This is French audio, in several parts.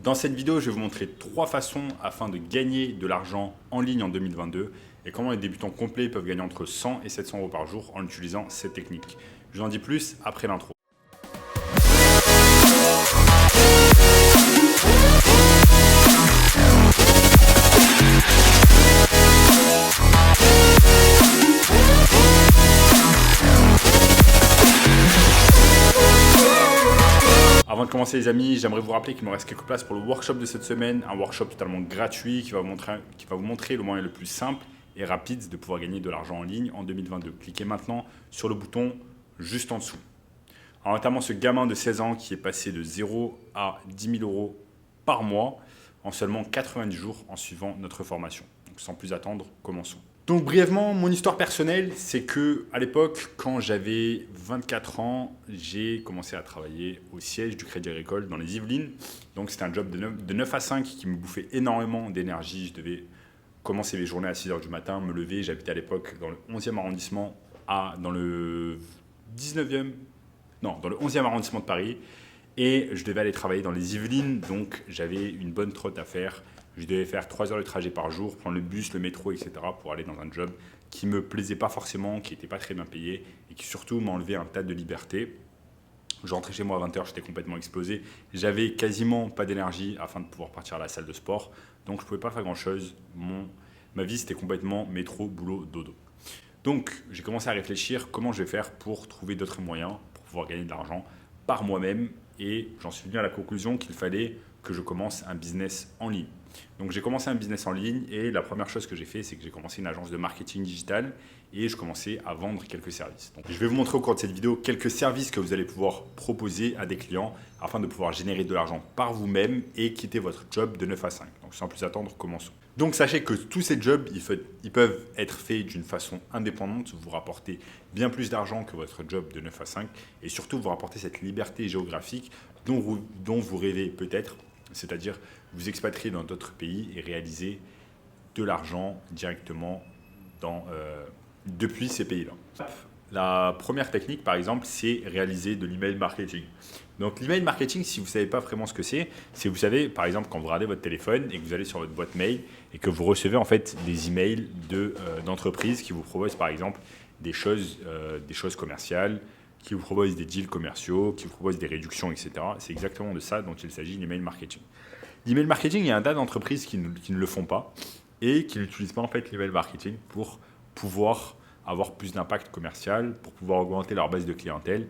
Dans cette vidéo, je vais vous montrer 3 façons afin de gagner de l'argent en ligne en 2022 et comment les débutants complets peuvent gagner entre 100 et 700 euros par jour en utilisant cette technique. Je vous en dis plus après l'intro. Avant de commencer les amis, j'aimerais vous rappeler qu'il me reste quelques places pour le workshop de cette semaine, un workshop totalement gratuit qui va vous montrer le moyen le plus simple et rapide de pouvoir gagner de l'argent en ligne en 2022. Cliquez maintenant sur le bouton juste en dessous. Alors, notamment ce gamin de 16 ans qui est passé de 0 à 10 000 euros par mois en seulement 90 jours en suivant notre formation. Donc sans plus attendre, commençons. Donc brièvement, mon histoire personnelle, c'est que à l'époque, quand j'avais 24 ans, j'ai commencé à travailler au siège du Crédit Agricole dans les Yvelines. Donc c'était un job de 9 à 5 qui me bouffait énormément d'énergie. Je devais commencer les journées à 6 h du matin, me lever. J'habitais à l'époque dans le 11e arrondissement, dans le 19e, non, dans le 11e arrondissement de Paris. Et je devais aller travailler dans les Yvelines, donc j'avais une bonne trotte à faire. Je devais faire 3 heures de trajet par jour, prendre le bus, le métro, etc. pour aller dans un job qui ne me plaisait pas forcément, qui n'était pas très bien payé et qui surtout m'enlevait un tas de liberté. Je rentrais chez moi à 20 h, j'étais complètement explosé. J'avais quasiment pas d'énergie afin de pouvoir partir à la salle de sport. Donc je ne pouvais pas faire grand-chose. Ma vie, c'était complètement métro, boulot, dodo. Donc j'ai commencé à réfléchir comment je vais faire pour trouver d'autres moyens pour pouvoir gagner de l'argent par moi-même. Et j'en suis venu à la conclusion qu'il fallait que je commence un business en ligne. Donc j'ai commencé un business en ligne et la première chose que j'ai fait, c'est que j'ai commencé une agence de marketing digital et je commençais à vendre quelques services. Donc, je vais vous montrer au cours de cette vidéo quelques services que vous allez pouvoir proposer à des clients afin de pouvoir générer de l'argent par vous-même et quitter votre job de 9 à 5. Donc sans plus attendre, commençons. Donc sachez que tous ces jobs, ils peuvent être faits d'une façon indépendante, vous rapporter bien plus d'argent que votre job de 9 à 5 et surtout vous rapporter cette liberté géographique dont vous rêvez peut-être, c'est-à-dire vous expatrier dans d'autres pays et réaliser de l'argent directement depuis ces pays-là. La première technique, par exemple, c'est réaliser de l'email marketing. Donc l'email marketing, si vous ne savez pas vraiment ce que c'est, vous savez, par exemple, quand vous regardez votre téléphone et que vous allez sur votre boîte mail et que vous recevez en fait des emails d'entreprises qui vous proposent, par exemple, des choses commerciales, qui vous proposent des deals commerciaux, qui vous proposent des réductions, etc. C'est exactement de ça dont il s'agit, l'email marketing. L'email marketing, il y a un tas d'entreprises qui ne le font pas et qui n'utilisent pas en fait l'email marketing pour pouvoir avoir plus d'impact commercial, pour pouvoir augmenter leur base de clientèle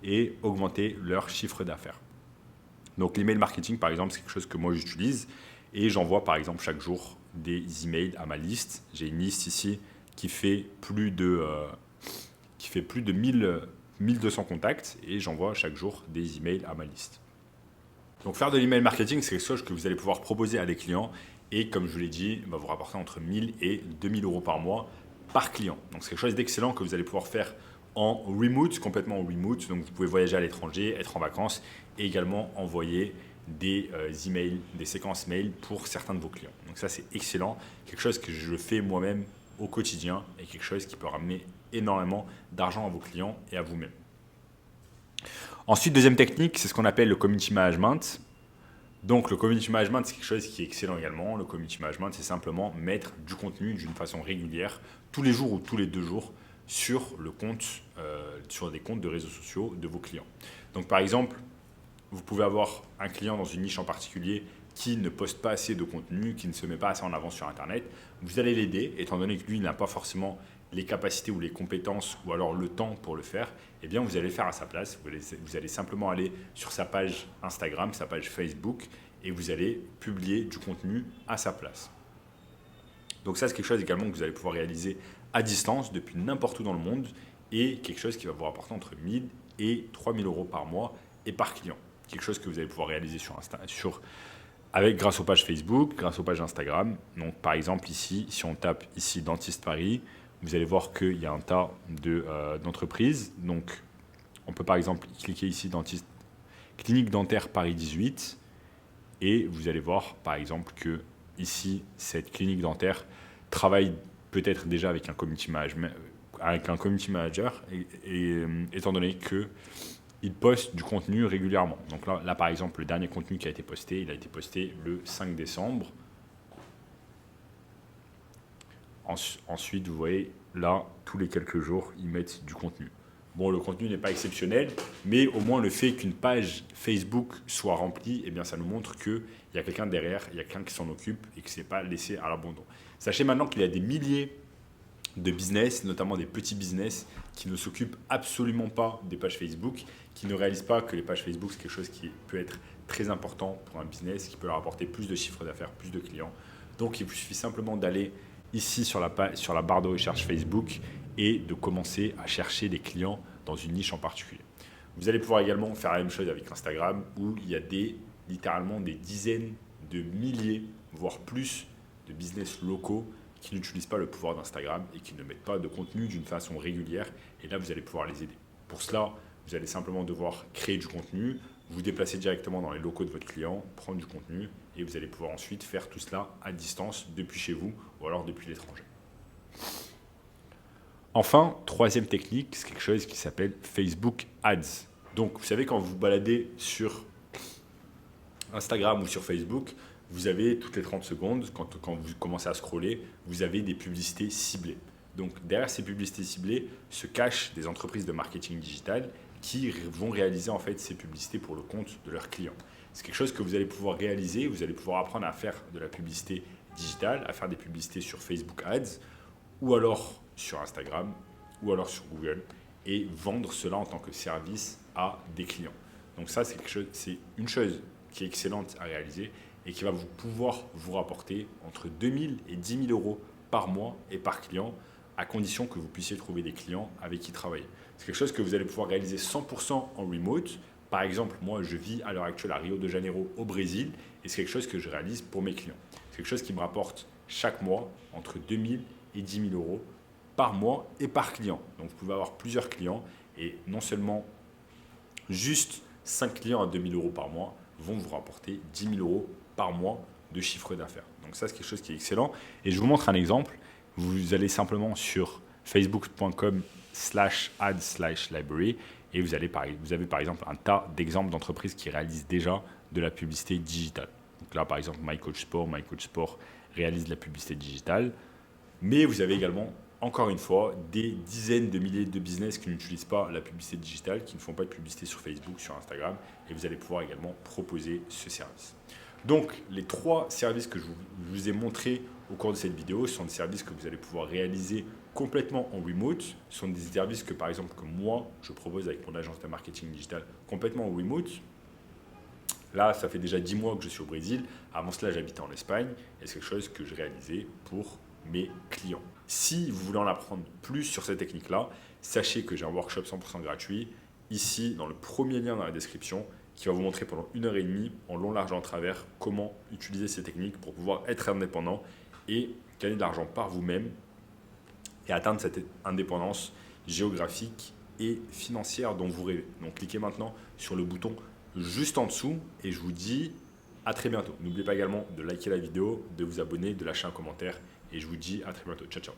et augmenter leur chiffre d'affaires. Donc l'email marketing, par exemple, c'est quelque chose que moi j'utilise et j'envoie par exemple chaque jour des emails à ma liste. J'ai une liste ici qui fait plus de 1200 contacts et j'envoie chaque jour des emails à ma liste. Donc faire de l'email marketing, c'est quelque chose que vous allez pouvoir proposer à des clients et comme je vous l'ai dit, va vous rapporter entre 1000 et 2000 euros par mois par client. Donc c'est quelque chose d'excellent que vous allez pouvoir faire en remote, complètement en remote. Donc vous pouvez voyager à l'étranger, être en vacances et également envoyer des emails, des séquences mail pour certains de vos clients. Donc ça c'est excellent, quelque chose que je fais moi-même au quotidien et quelque chose qui peut ramener énormément d'argent à vos clients et à vous-même. Ensuite, deuxième technique, c'est ce qu'on appelle le community management. Donc le community management, c'est quelque chose qui est excellent également. Le community management, c'est simplement mettre du contenu d'une façon régulière, tous les jours ou tous les 2 jours, sur des comptes de réseaux sociaux de vos clients. Donc par exemple, vous pouvez avoir un client dans une niche en particulier qui ne poste pas assez de contenu, qui ne se met pas assez en avant sur Internet. Vous allez l'aider, étant donné que lui n'a pas forcément les capacités ou les compétences ou alors le temps pour le faire, eh bien vous allez le faire à sa place. Vous allez simplement aller sur sa page Instagram, sa page Facebook et vous allez publier du contenu à sa place. Donc ça, c'est quelque chose également que vous allez pouvoir réaliser à distance depuis n'importe où dans le monde et quelque chose qui va vous rapporter entre 1000 et 3000 euros par mois et par client. Quelque chose que vous allez pouvoir réaliser grâce aux pages Facebook, grâce aux pages Instagram. Donc par exemple ici, si on tape ici Dentiste Paris, vous allez voir qu'il y a un tas d'entreprises. Donc, on peut par exemple cliquer ici Clinique Dentaire Paris 18 et vous allez voir par exemple que ici, cette clinique dentaire travaille peut-être déjà avec un community manager et étant donné que il poste du contenu régulièrement. Donc là, par exemple, le dernier contenu qui a été posté, il a été posté le 5 décembre. Ensuite, vous voyez, là, tous les quelques jours, ils mettent du contenu. Bon, le contenu n'est pas exceptionnel, mais au moins le fait qu'une page Facebook soit remplie, eh bien, ça nous montre qu'il y a quelqu'un derrière, il y a quelqu'un qui s'en occupe et que ce n'est pas laissé à l'abandon. Sachez maintenant qu'il y a des milliers de business, notamment des petits business, qui ne s'occupent absolument pas des pages Facebook, qui ne réalisent pas que les pages Facebook, c'est quelque chose qui peut être très important pour un business, qui peut leur apporter plus de chiffre d'affaires, plus de clients. Donc, il vous suffit simplement d'aller ici sur la barre de recherche Facebook et de commencer à chercher des clients dans une niche en particulier. Vous allez pouvoir également faire la même chose avec Instagram où il y a littéralement des dizaines de milliers, voire plus, de business locaux qui n'utilisent pas le pouvoir d'Instagram et qui ne mettent pas de contenu d'une façon régulière. Et là, vous allez pouvoir les aider. Pour cela, vous allez simplement devoir créer du contenu, vous déplacer directement dans les locaux de votre client, prendre du contenu et vous allez pouvoir ensuite faire tout cela à distance depuis chez vous ou alors depuis l'étranger. Enfin, troisième technique, c'est quelque chose qui s'appelle Facebook Ads. Donc, vous savez, quand vous vous baladez sur Instagram ou sur Facebook, vous avez toutes les 30 secondes, quand vous commencez à scroller, vous avez des publicités ciblées. Donc, derrière ces publicités ciblées se cachent des entreprises de marketing digital qui vont réaliser en fait ces publicités pour le compte de leurs clients. C'est quelque chose que vous allez pouvoir réaliser, vous allez pouvoir apprendre à faire de la publicité digitale, à faire des publicités sur Facebook Ads ou alors sur Instagram ou alors sur Google et vendre cela en tant que service à des clients. Donc ça, c'est une chose qui est excellente à réaliser et qui va pouvoir vous rapporter entre 2 000 et 10 000 euros par mois et par client, à condition que vous puissiez trouver des clients avec qui travailler. C'est quelque chose que vous allez pouvoir réaliser 100% en remote. Par exemple, moi, je vis à l'heure actuelle à Rio de Janeiro, au Brésil, et c'est quelque chose que je réalise pour mes clients. C'est quelque chose qui me rapporte chaque mois entre 2 000 et 10 000 euros par mois et par client. Donc, vous pouvez avoir plusieurs clients et non seulement juste 5 clients à 2 000 euros par mois vont vous rapporter 10 000 euros par mois de chiffre d'affaires. Donc ça, c'est quelque chose qui est excellent. Et je vous montre un exemple. Vous allez simplement sur facebook.com/ad/library et vous avez par exemple un tas d'exemples d'entreprises qui réalisent déjà de la publicité digitale. Donc là, par exemple, MyCoachSport réalise de la publicité digitale. Mais vous avez également, encore une fois, des dizaines de milliers de business qui n'utilisent pas la publicité digitale, qui ne font pas de publicité sur Facebook, sur Instagram, et vous allez pouvoir également proposer ce service. Donc, les 3 services que je vous ai montrés au cours de cette vidéo sont des services que vous allez pouvoir réaliser complètement en remote. Ce sont des services que, par exemple, que moi, je propose avec mon agence de marketing digital complètement en remote. Là, ça fait déjà 10 mois que je suis au Brésil. Avant cela, j'habitais en Espagne et c'est quelque chose que je réalisais pour mes clients. Si vous voulez en apprendre plus sur cette technique-là, sachez que j'ai un workshop 100% gratuit ici dans le premier lien dans la description qui va vous montrer pendant 1h30 en long, large et en travers comment utiliser ces techniques pour pouvoir être indépendant et gagner de l'argent par vous-même et atteindre cette indépendance géographique et financière dont vous rêvez. Donc cliquez maintenant sur le bouton juste en dessous et je vous dis à très bientôt. N'oubliez pas également de liker la vidéo, de vous abonner, de lâcher un commentaire et je vous dis à très bientôt. Ciao, ciao.